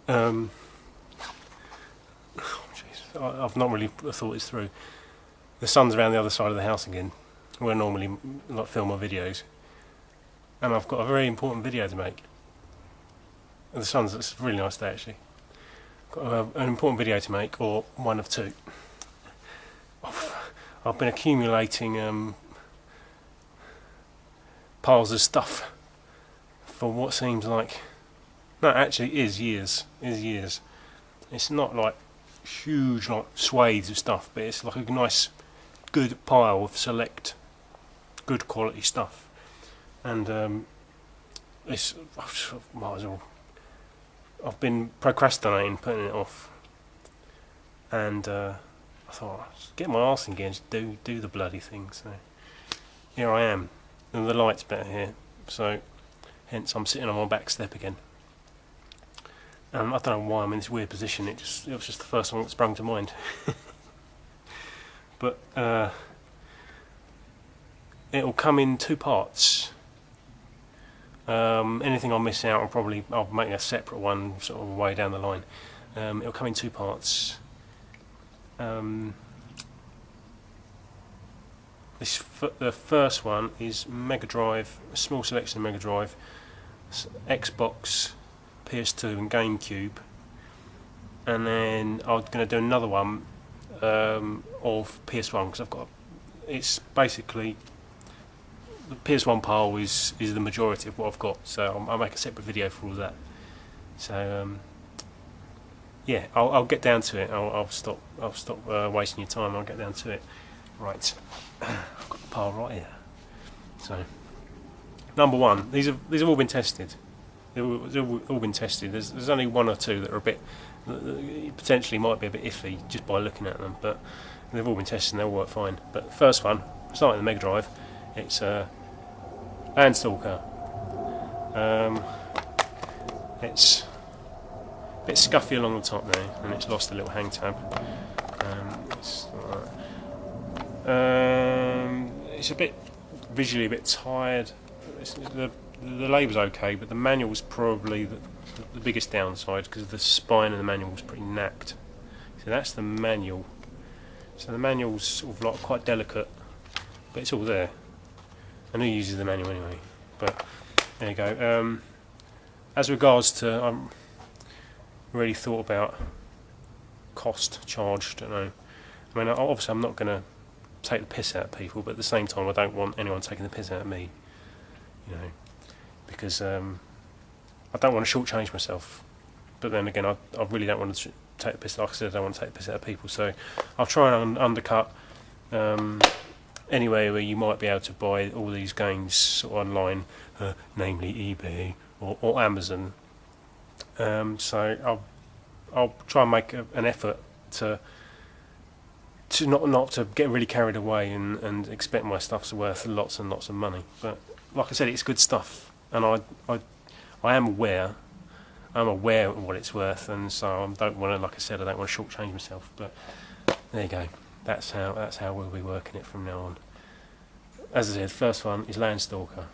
Oh, jeez, I've not really thought this through. The sun's around the other side of the house again, where I normally like film my videos, and I've got a very important video to make. And the sun's, it's a really nice day actually. Got an important video to make, or one of two. I've been accumulating piles of stuff for what seems like, no, actually is years. It's not like huge like swathes of stuff, but it's like a nice good pile of select good quality stuff, and it's might as well. I've been procrastinating putting it off, and I thought, get my arse in gear and do the bloody thing. So here I am, and the light's better here, so hence I'm sitting on my back step again. I don't know why I'm in this weird position. It was just the first one that sprung to mind. But it'll come in two parts. Anything I miss out, I'll make a separate one sort of way down the line. It'll come in two parts. The first one is Mega Drive, a small selection of Mega Drive, Xbox, PS2 and Gamecube, and then I'm going to do another one of PS1, because it's basically, the PS1 pile is the majority of what I've got, so I'll make a separate video for all that. So yeah, I'll get down to it. I'll stop wasting your time. I'll get down to it. Right, I've got the pile right here. So number one, these have all been tested. They've all been tested. There's only one or two that are a bit, potentially might be a bit iffy just by looking at them, but they've all been tested and they all work fine. But the first one, starting with the Mega Drive, it's Landstalker. It's a bit scuffy along the top there, and it's lost a little hang tab. It's a bit visually a bit tired. The label's okay, but the manual's probably the biggest downside, because the spine of the manual was pretty knacked. So that's the manual. So the manual's sort of like quite delicate, but it's all there. And who uses the manual anyway? But there you go. As regards to, I'm really thought about cost, charge, don't know. I mean, obviously I'm not going to take the piss out of people, but at the same time I don't want anyone taking the piss out of me, you know, because I don't want to shortchange myself, but then again I really don't want to take the piss, like I said, I don't want to take the piss out of people, so I'll try and undercut anywhere where you might be able to buy all these games sort of online, namely eBay or Amazon. So I'll try and make an effort to not to get really carried away and expect my stuff's worth lots and lots of money. But like I said, it's good stuff, and I am aware of what it's worth, and so I don't want to, like I said, I don't want to shortchange myself. But there you go. That's how we'll be working it from now on. As I said, first one is Landstalker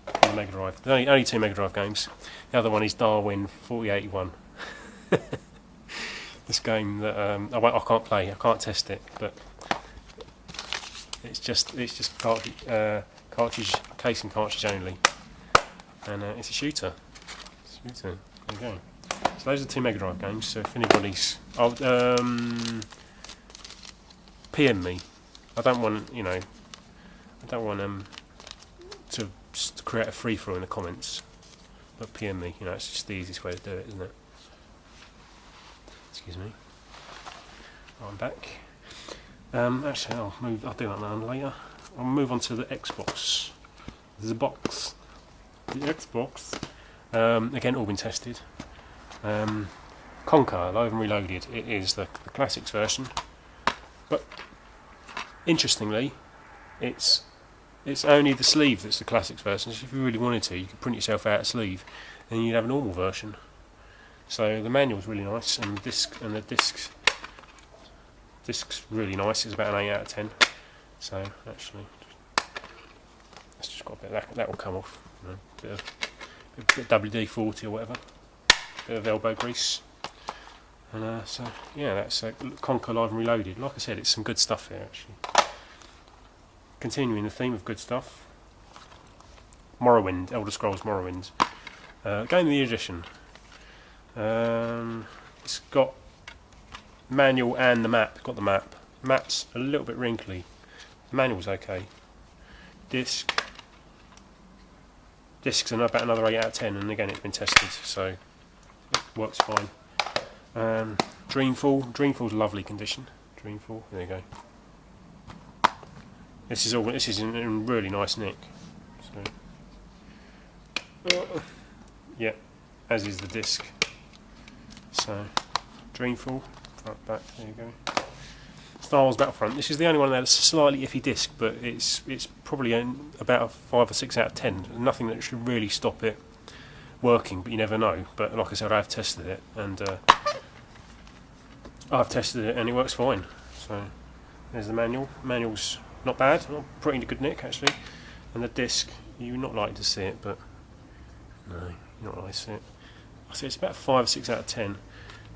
on the Mega Drive. There's only two Mega Drive games. The other one is Darwin 4081. This game that I can't play, I can't test it, but it's just cartridge case and cartridge only, and it's a shooter. There you go. So those are two Mega Drive games. So if anybody's, PM me. I don't want to create a free for all in the comments, but PM me. You know, it's just the easiest way to do it, isn't it? Excuse me. I'm back. Actually, I'll do that now later. I'll move on to the Xbox. The Xbox. Again, all been tested. Conquer, Live and Reloaded. It is the classics version, but interestingly, it's only the sleeve that's the classics version. So if you really wanted to, you could print yourself out a sleeve, and you'd have a normal version. So the manual's really nice, and the disc's really nice. It's about an 8 out of 10. So actually, that's just got a bit that will come off. You know, bit of WD-40 or whatever. bit of elbow grease. And so yeah, that's Conquer Live and Reloaded. Like I said, it's some good stuff here actually. Continuing the theme of good stuff, Morrowind, Elder Scrolls Morrowind, Game of the Edition. It's got manual and the map. Got the map. Map's a little bit wrinkly. Manual's okay. Discs are about another 8 out of 10, and again it's been tested, so it works fine. Dreamfall's lovely condition. Dreamfall, there you go. This is in really nice nick. So, yeah, as is the disc. So, Dreamfall, front, back, there you go. Star Wars Battlefront. This is the only one that's a slightly iffy disc, but it's probably about a 5 or 6 out of 10. Nothing that should really stop it working, but you never know. But like I said, I've tested it, and it works fine. So there's the manual. Manual's not bad, pretty good nick actually. And the disc, you're not likely to see it, but no, you're not likely to see it. I say it's about 5 or 6 out of 10.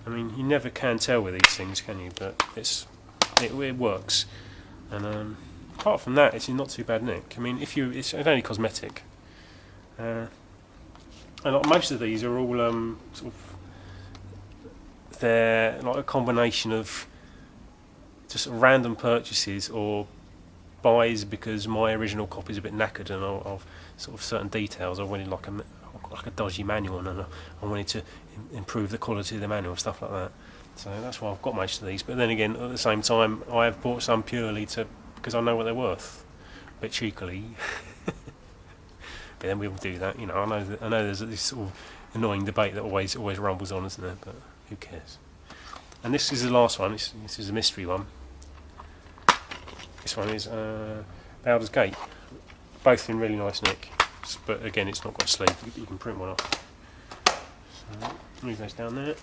I mean, you never can tell with these things, can you? But it works, and apart from that, it's in not too bad nick. I mean, it's only cosmetic, and like most of these are all sort of, they're like a combination of just random purchases or buys because my original copy is a bit knackered and of sort of certain details. I wanted like a dodgy manual, and I wanted to improve the quality of the manual, stuff like that. So that's why I've got most of these. But then again, at the same time, I have bought some purely because I know what they're worth, a bit cheekily. But then we all do that, you know. I know there's this sort of annoying debate that always rumbles on, isn't there? But who cares? And this is the last one. This is a mystery one. This one is Baldur's Gate. Both in really nice nick, but again, it's not got a sleeve. You can print one off. So move those down there.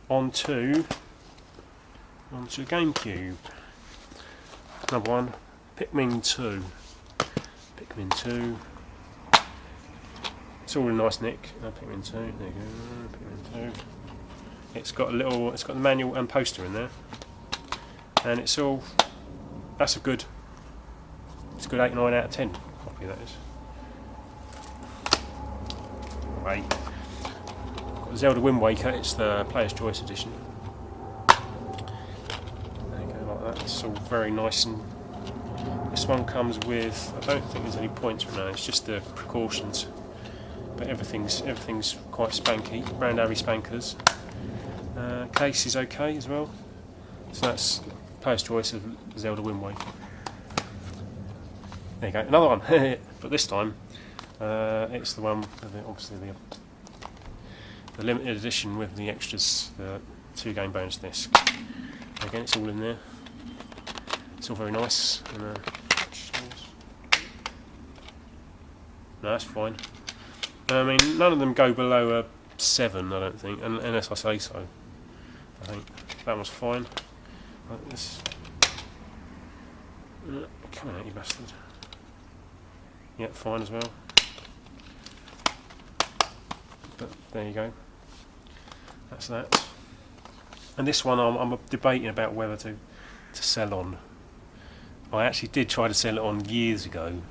Onto Gamecube. Another one, Pikmin 2. It's all in nice nick. Pikmin 2. There you go. Pikmin 2. It's got the manual and poster in there, and it's all. That's a good. It's a good 8, 9 out of 10 copy. That is. Right. Zelda Wind Waker, it's the Player's Choice Edition. There you go, like that. It's all very nice, and this one comes with, I don't think there's any points right now, it's just the precautions. But everything's quite spanky, brand Harry spankers. Case is okay as well. So that's Player's Choice of Zelda Wind Waker. There you go, another one. But this time, it's the one with obviously the limited edition with the extras, the 2 game bonus disc. Again, it's all in there. It's all very nice. And, no, that's fine. I mean, none of them go below a 7, I don't think, unless I say so. I think that one's fine. This, come on out, you bastard. Yeah, fine as well. But there you go. That's that. And this one I'm debating about whether to sell on. I actually did try to sell it on years ago,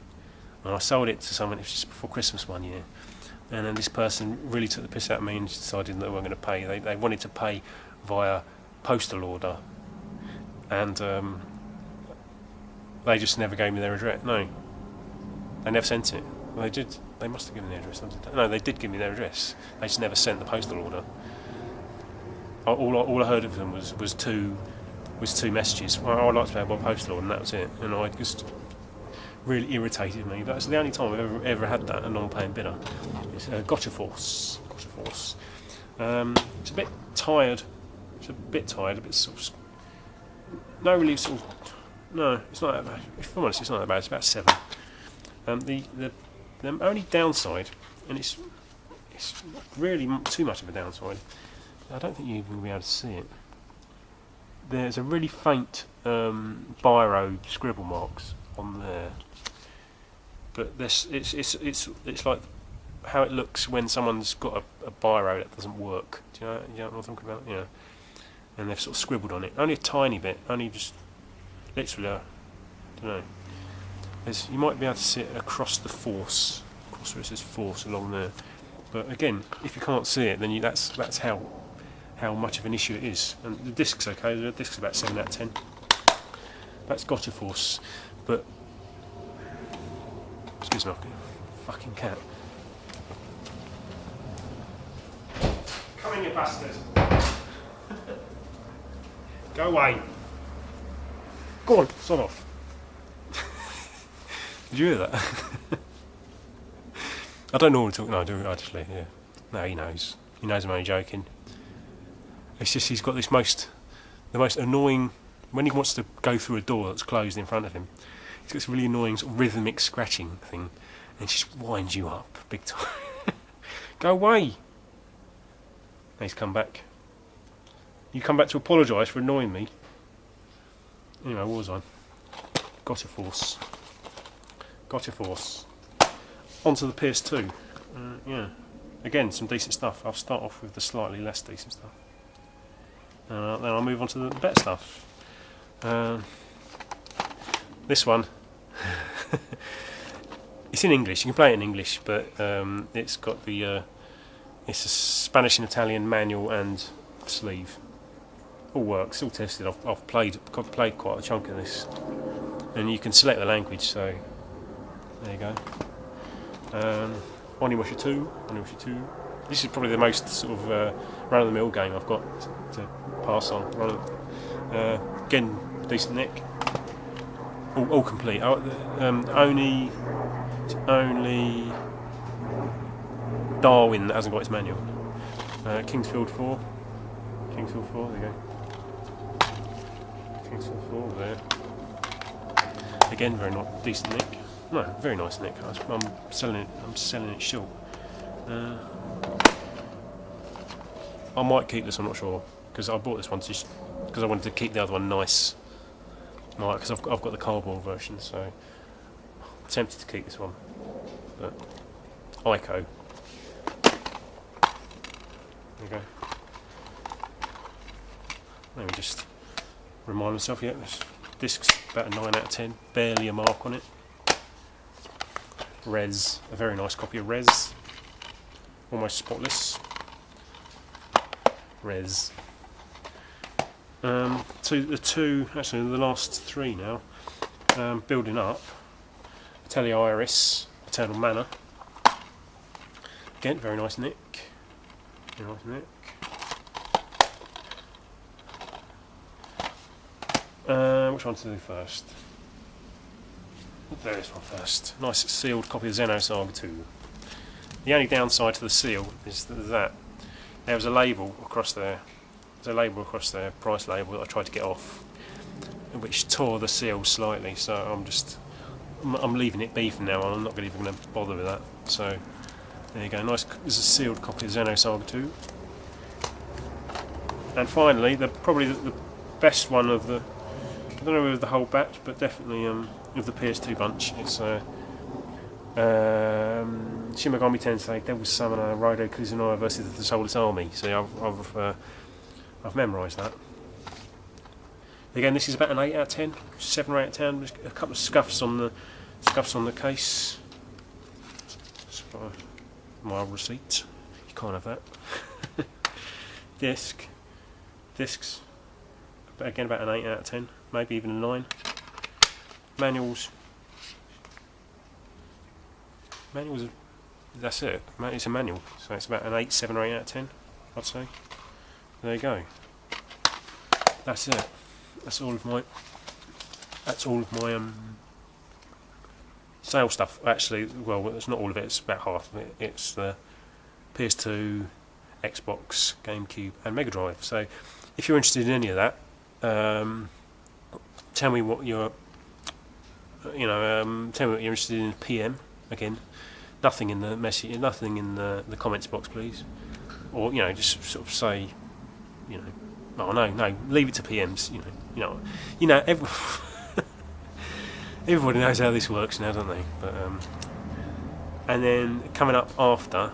and I sold it to someone, it was just before Christmas one year, and then this person really took the piss out of me and decided that they weren't going to pay. They wanted to pay via postal order, and they just never gave me their address. No, they never sent it. Well, they did. They must have given their address. No, they did give me their address. They just never sent the postal order. All I heard of them was two messages. I'd like to pay by postal order, and that was it. And I just really irritated me. That's the only time I've ever had that, a non-paying bidder. It's Gotcha Force. It's a bit tired. A bit sort of. No, really sort of. No, it's not that bad. If I'm honest, it's not that bad. It's about 7. The only downside, and it's not really too much of a downside, I don't think you're even going to be able to see it. There's a really faint biro scribble marks on there, but it's like how it looks when someone's got a biro that doesn't work. Do you know what I'm talking about? Yeah. And they've sort of scribbled on it. Only a tiny bit. Only just literally. I don't know. You might be able to see it across the force. Across where it says force along there. But again, if you can't see it, then that's how much of an issue it is. And the disc's okay. The disc's about 7 out of 10. That's gotcha force. But excuse me, fucking cat. Come in, you bastard. Go away. Go on, sod off. Did you hear that? I don't normally talk. No, I do actually. Yeah. No, he knows. He knows I'm only joking. It's just he's got the most annoying. When he wants to go through a door that's closed in front of him, he's got this really annoying sort of rhythmic scratching thing, and it just winds you up big time. Go away. He's come back. You come back to apologise for annoying me. Anyway, what was I? Gotcha force. Gotcha force. Onto the PS2. Yeah. Again, some decent stuff. I'll start off with the slightly less decent stuff. Then I'll move on to the better stuff. This one. It's in English. You can play it in English, but it's got the... it's a Spanish and Italian manual and sleeve. All works, all tested. I've played quite a chunk of this, and you can select the language. So there you go. Onimusha 2. This is probably the most sort of run-of-the-mill game I've got to pass on. Again, decent nick. All complete. Only Darwin that hasn't got its manual. Kingsfield 4. There you go. Kingsfield 4 there. Again, decent nick. No, very nice nick. I'm selling it short. I might keep this. I'm not sure, because I bought this one just because I wanted to keep the other one nice. Because I've got the cardboard version, so I'm tempted to keep this one. But Ico. There you go. Let me just remind myself. Yeah, this disc's about a 9 out of 10. Barely a mark on it. Res, a very nice copy of Res. Almost spotless. Res. Actually the last three now. Building up. Atelier Iris, Eternal Manor. Again, very nice nick. Very nice nick. Which one to do first? We'll do this one first. Nice sealed copy of Xenosaga 2. The only downside to the seal is that there was a label across there. There's a label across there, price label, that I tried to get off, which tore the seal slightly. So I'm leaving it be for now on. I'm not really even going to bother with that. So there you go. Nice. This is a sealed copy of Xenosaga 2. And finally, probably the best one of the. I don't know whether the whole batch, but definitely of the PS2 bunch. It's Shin Megami Tensei Devil's Summoner Raido Kuzunoya versus the Soulless Army. So I've memorised that. Again, this is about an 8 out of 10, 7 or 8 out of 10. There's a couple of scuffs on the case. That's my old receipt. You can't have that. Discs. Again, about an 8 out of 10, maybe even a 9. Manuals. That's it. It's a manual, so it's about an 8, 7 or 8 out of 10, I'd say. There you go. That's it. That's all of my sale stuff. Actually, well, it's not all of it. It's about half of it. It's the PS2, Xbox, Gamecube, and Mega Drive. So, if you're interested in any of that, tell me what you're interested in. PM again. Nothing in the message. Nothing in the comments box, please. Or just sort of say, oh no, leave it to PMs. Everybody knows how this works now, don't they? But And then coming up after,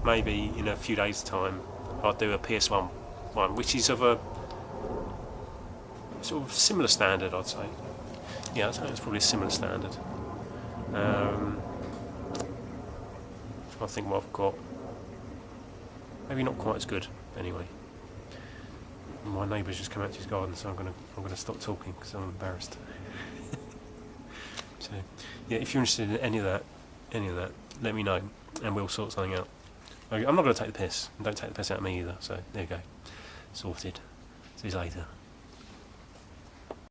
maybe in a few days' time, I'll do a PS1 one, which is of a sort of similar standard, I'd say. Yeah, I'd say it's probably a similar standard. I think what I've got, maybe not quite as good. Anyway, my neighbour's just come out to his garden, so I'm gonna stop talking because I'm embarrassed. So, yeah, if you're interested in any of that, let me know, and we'll sort something out. I'm not going to take the piss, and don't take the piss out of me either. So there you go, sorted. See you later.